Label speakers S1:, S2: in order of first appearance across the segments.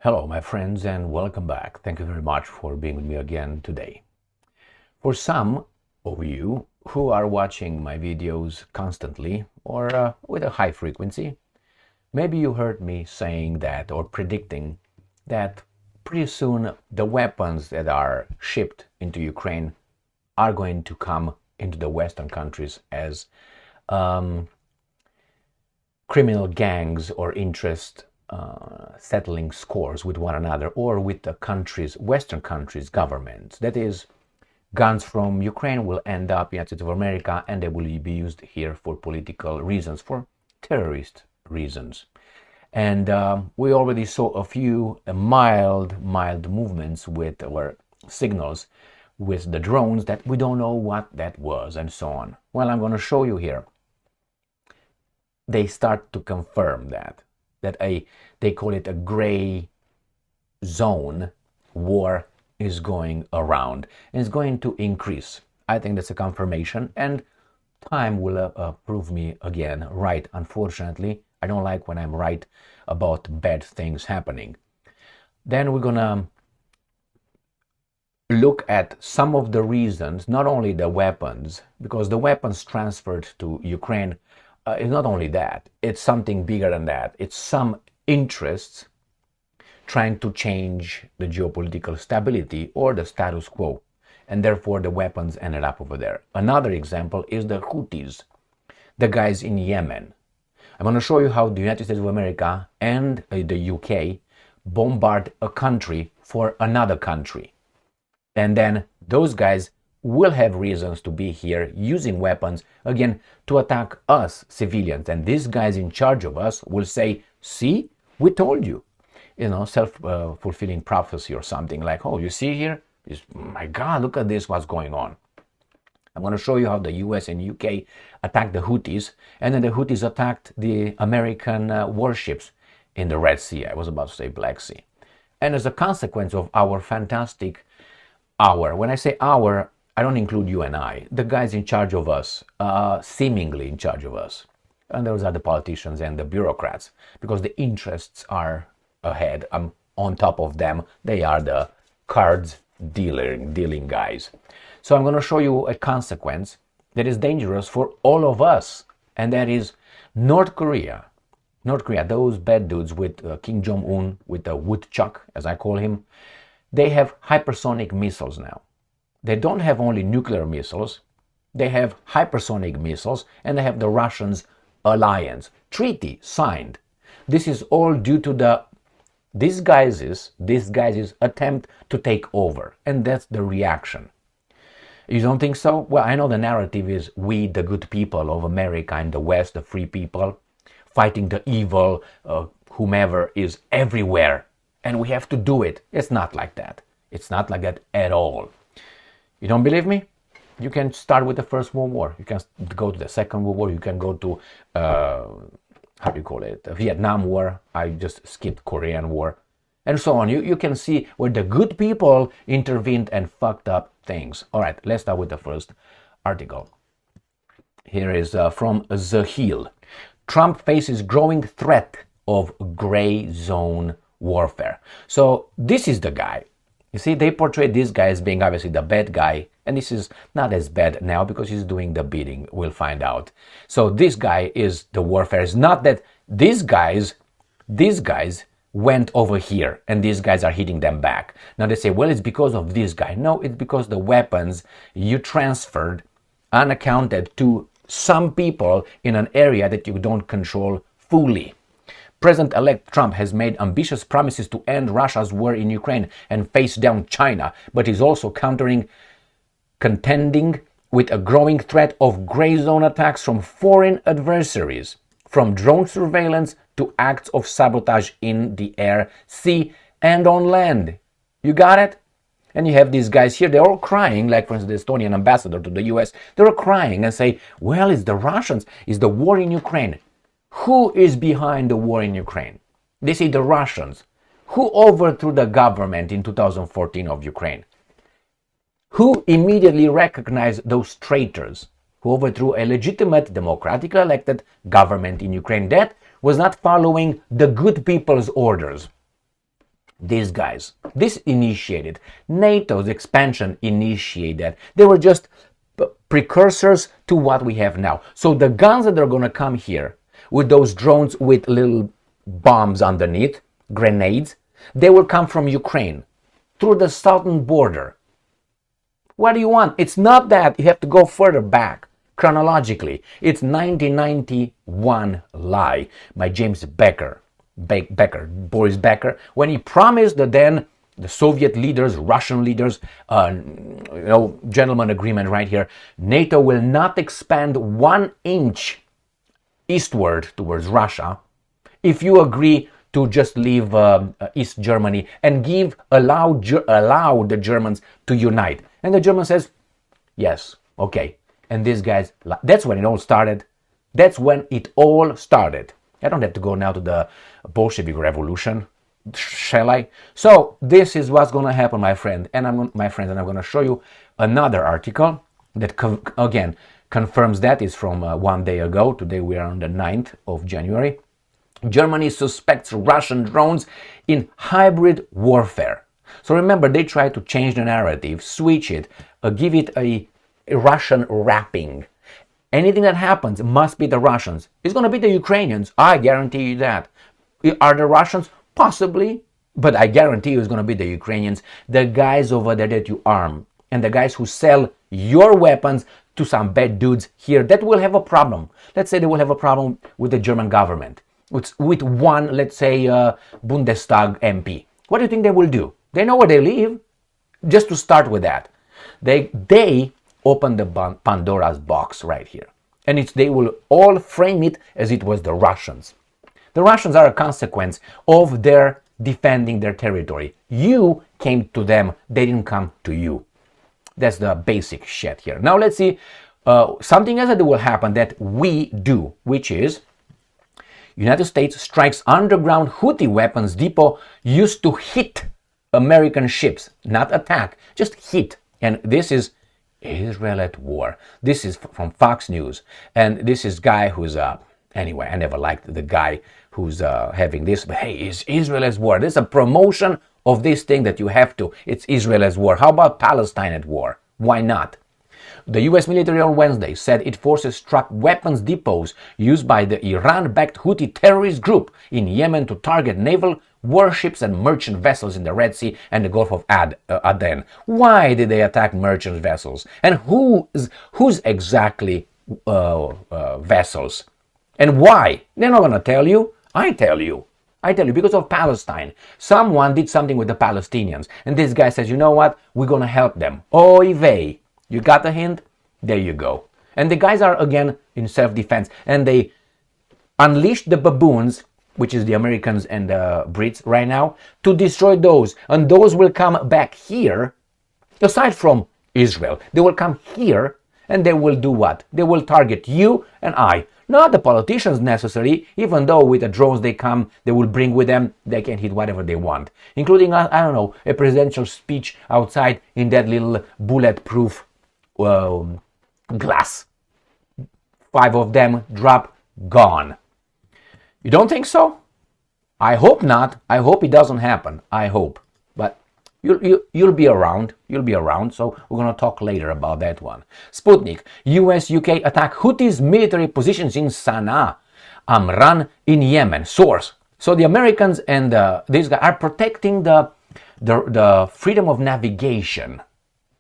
S1: Hello, my friends, and welcome back. Thank you very much for being with me again today. For some of you who are watching my videos constantly or with a high frequency, maybe you heard me saying that or predicting that pretty soon the weapons that are shipped into Ukraine are going to come into the Western countries as criminal gangs or interest settling scores with one another or with the countries, Western countries' governments. That is, guns from Ukraine will end up in the United States of America and they will be used here for political reasons, for terrorist reasons. And we already saw a few mild movements with our signals with the drones that we don't know what that was and so on. Well, I'm going to show you here. They start to confirm that they call it a gray zone war is going around and it's going to increase. I think that's a confirmation, and time will prove me again right. Unfortunately, I don't like when I'm right about bad things happening. Then we're gonna look at some of the reasons, not only the weapons, because the weapons transferred to Ukraine it's not only that, it's something bigger than that. It's some interests trying to change the geopolitical stability or the status quo, and therefore the weapons ended up over there. Another example is the Houthis, the guys in Yemen. I'm going to show you how the United States of America and the UK bombard a country for another country. And then those guys will have reasons to be here using weapons, again, to attack us civilians. And these guys in charge of us will say, see, we told you. You know, self-fulfilling prophecy or something like, oh, you see here? My God, look at this, what's going on. I'm going to show you how the US and UK attacked the Houthis, and then the Houthis attacked the American warships in the Red Sea. I was about to say Black Sea. And as a consequence of our fantastic when I say our, I don't include you and I, the guys in charge of us, seemingly in charge of us. And those are the politicians and the bureaucrats, because the interests are ahead. I'm on top of them. They are the cards dealing guys. So I'm going to show you a consequence that is dangerous for all of us, and that is North Korea. North Korea, those bad dudes with Kim Jong-un, with the woodchuck, as I call him, they have hypersonic missiles now. They don't have only nuclear missiles, they have hypersonic missiles, and they have the Russians alliance treaty signed. This is all due to these guys' attempt to take over, and that's the reaction. You don't think so? Well, I know the narrative is we, the good people of America and the West, the free people, fighting the evil, whomever is everywhere, and we have to do it. It's not like that. It's not like that at all. You don't believe me? You can start with the First World War. You can go to the Second World War. You can go to, how do you call it, the Vietnam War. I just skipped Korean War. And so on. You can see where the good people intervened and fucked up things. All right, let's start with the first article. Here is from The Hill. Trump faces growing threat of gray zone warfare. So this is the guy. You see, they portray this guy as being obviously the bad guy, and this is not as bad now because he's doing the bidding. We'll find out. So this guy is the warfare. It's not that these guys went over here and these guys are hitting them back. Now they say, well, it's because of this guy. No, it's because the weapons you transferred unaccounted to some people in an area that you don't control fully. President-elect Trump has made ambitious promises to end Russia's war in Ukraine and face down China, but is also contending with a growing threat of gray zone attacks from foreign adversaries, from drone surveillance to acts of sabotage in the air, sea, and on land. You got it? And you have these guys here, they're all crying, like for instance the Estonian ambassador to the US, they're all crying and say, well, it's the Russians, it's the war in Ukraine. Who is behind the war in Ukraine? They say the Russians. Who overthrew the government in 2014 of Ukraine? Who immediately recognized those traitors who overthrew a legitimate, democratically elected government in Ukraine that was not following the good people's orders? These guys, this initiated. NATO's expansion initiated that. They were just precursors to what we have now. So the guns that are going to come here with those drones with little bombs underneath, grenades, they will come from Ukraine through the southern border. What do you want? It's not that. You have to go further back chronologically. It's 1991 lie by James Boris Becker, when he promised that then the Soviet leaders, Russian leaders, gentleman agreement right here, NATO will not expand 1 inch eastward towards Russia if you agree to just leave East Germany and allow the Germans to unite. And the German says, yes, okay. And these guys, that's when it all started. That's when it all started. I don't have to go now to the Bolshevik Revolution, shall I? So this is what's going to happen, my friend. And I'm going to show you another article that again confirms that. It's from 1 day ago. Today we are on the 9th of January. Germany suspects Russian drones in hybrid warfare. So remember, they try to change the narrative, switch it, give it a Russian wrapping. Anything that happens must be the Russians. It's going to be the Ukrainians. I guarantee you that. Are the Russians? Possibly. But I guarantee you it's going to be the Ukrainians. The guys over there that you arm. And the guys who sell your weapons to some bad dudes here that will have a problem. Let's say they will have a problem with the German government. With one, let's say, Bundestag MP. What do you think they will do? They know where they live. Just to start with that. They open the Pandora's box right here. And they will all frame it as it was the Russians. The Russians are a consequence of their defending their territory. You came to them, they didn't come to you. That's the basic shit here. Now let's see something else that will happen that we do, which is United States strikes underground Houthi weapons depot used to hit American ships, not attack, just hit. And this is Israel at war. This is from Fox News. And this is guy who's, anyway, I never liked the guy who's having this, but hey, it's Israel at war. This is a promotion of this thing that you have to. It's Israel at war. How about Palestine at war? Why not? The US military on Wednesday said its forces struck weapons depots used by the Iran-backed Houthi terrorist group in Yemen to target naval warships and merchant vessels in the Red Sea and the Gulf of Aden. Why did they attack merchant vessels? And who's exactly vessels? And why? They're not going to tell you. I tell you, because of Palestine. Someone did something with the Palestinians. And this guy says, you know what? We're going to help them. Oy vey. You got the hint? There you go. And the guys are, again, in self-defense. And they unleashed the baboons, which is the Americans and the Brits right now, to destroy those. And those will come back here, aside from Israel. They will come here, and they will do what? They will target you and I. Not the politicians necessarily, even though with the drones they come, they will bring with them, they can hit whatever they want. Including, I don't know, a presidential speech outside in that little bulletproof glass. 5 of them drop, gone. You don't think so? I hope not. I hope it doesn't happen. I hope. But you'll be around. You'll be around. So we're going to talk later about that one. Sputnik. US-UK attack Houthis military positions in Sanaa. Amran in Yemen. Source. So the Americans and these guys are protecting the freedom of navigation.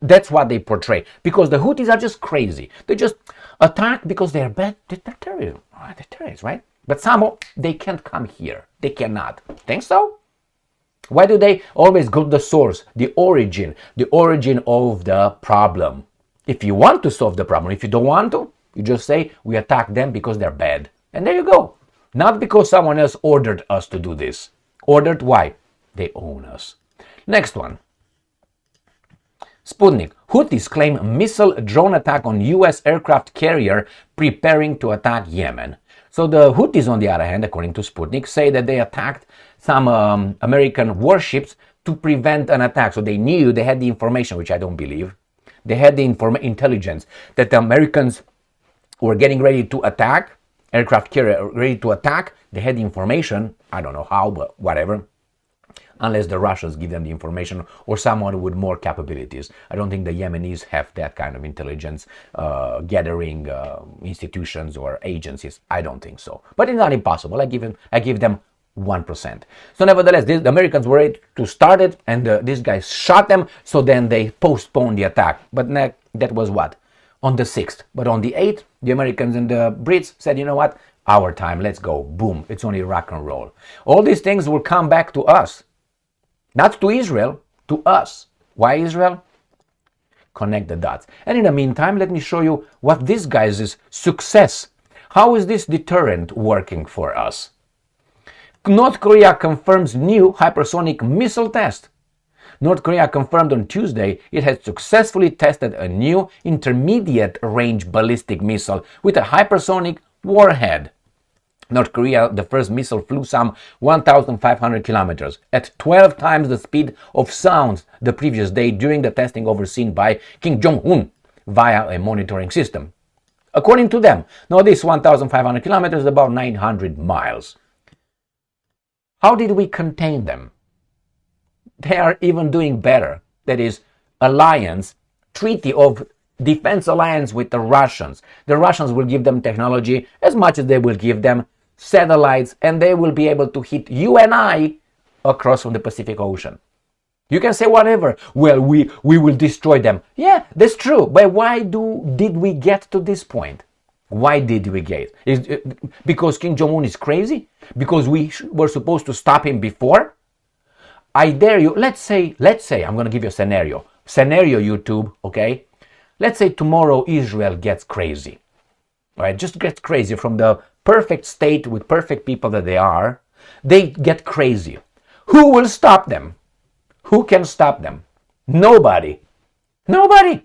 S1: That's what they portray. Because the Houthis are just crazy. They just attack because they're bad. They're terrorists. They're terrorists, right? But somehow they can't come here. They cannot. Think so? Why do they always go to the source, the origin of the problem? If you want to solve the problem, if you don't want to, you just say, we attack them because they're bad. And there you go. Not because someone else ordered us to do this. Ordered why? They own us. Next one. Sputnik. Houthis claim missile drone attack on US aircraft carrier preparing to attack Yemen. So the Houthis, on the other hand, according to Sputnik, say that they attacked some American warships to prevent an attack. So they knew, they had the information, which I don't believe. They had the intelligence that the Americans were getting ready to attack, aircraft carrier ready to attack. They had the information, I don't know how, but whatever. unless the Russians give them the information or someone with more capabilities. I don't think the Yemenis have that kind of intelligence gathering institutions or agencies. I don't think so. But it's not impossible. I give them 1%. So nevertheless, the Americans were ready to start it, and these guys shot them, so then they postponed the attack. But that was what? On the 6th. But on the 8th, the Americans and the Brits said, you know what? Our time, let's go. Boom. It's only rock and roll. All these things will come back to us. Not to Israel, to us. Why Israel? Connect the dots. And in the meantime, let me show you what this guy's success. How is this deterrent working for us? North Korea confirms new hypersonic missile test. North Korea confirmed on Tuesday it had successfully tested a new intermediate range ballistic missile with a hypersonic warhead. North Korea, the first missile, flew some 1,500 kilometers at 12 times the speed of sound the previous day during the testing overseen by Kim Jong-un via a monitoring system. According to them, now this 1,500 kilometers is about 900 miles. How did we contain them? They are even doing better. That is, treaty of defense alliance with the Russians. The Russians will give them technology as much as they will give them satellites, and they will be able to hit you and I across from the Pacific Ocean. You can say whatever. Well, we will destroy them. Yeah, that's true. But why did we get to this point? Why did we get? Because Kim Jong-un is crazy? Because we were supposed to stop him before? I dare you. Let's say, I'm going to give you a scenario. Scenario, YouTube, okay? Let's say tomorrow Israel gets crazy. All right, just gets crazy from the perfect state with perfect people that they are. They get crazy. Who will stop them? Who can stop them? Nobody. Nobody.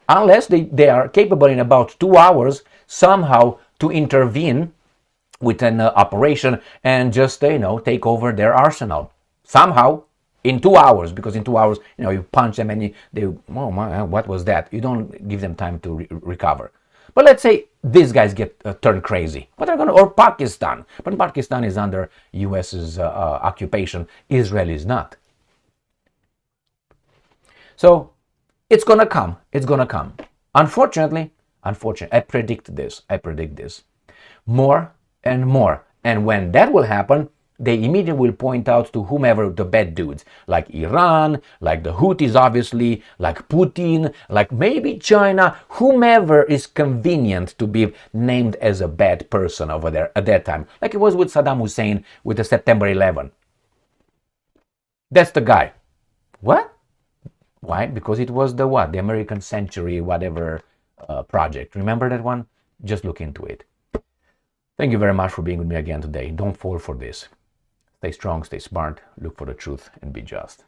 S1: Unless they are capable in about 2 hours somehow to intervene with an operation and just, take over their arsenal. Somehow, in 2 hours, because in 2 hours, you punch them and oh my, what was that? You don't give them time to recover. But let's say these guys get turned crazy. What are going to, or Pakistan. But Pakistan is under US's occupation. Israel is not. So it's going to come. It's going to come. Unfortunately, I predict this. More and more. And when that will happen, they immediately will point out to whomever the bad dudes, like Iran, like the Houthis, obviously, like Putin, like maybe China, whomever is convenient to be named as a bad person over there at that time, like it was with Saddam Hussein with the September 11. That's the guy. What? Why? Because it was the American Century, whatever project. Remember that one? Just look into it. Thank you very much for being with me again today. Don't fall for this. Stay strong, stay smart, look for the truth, and be just.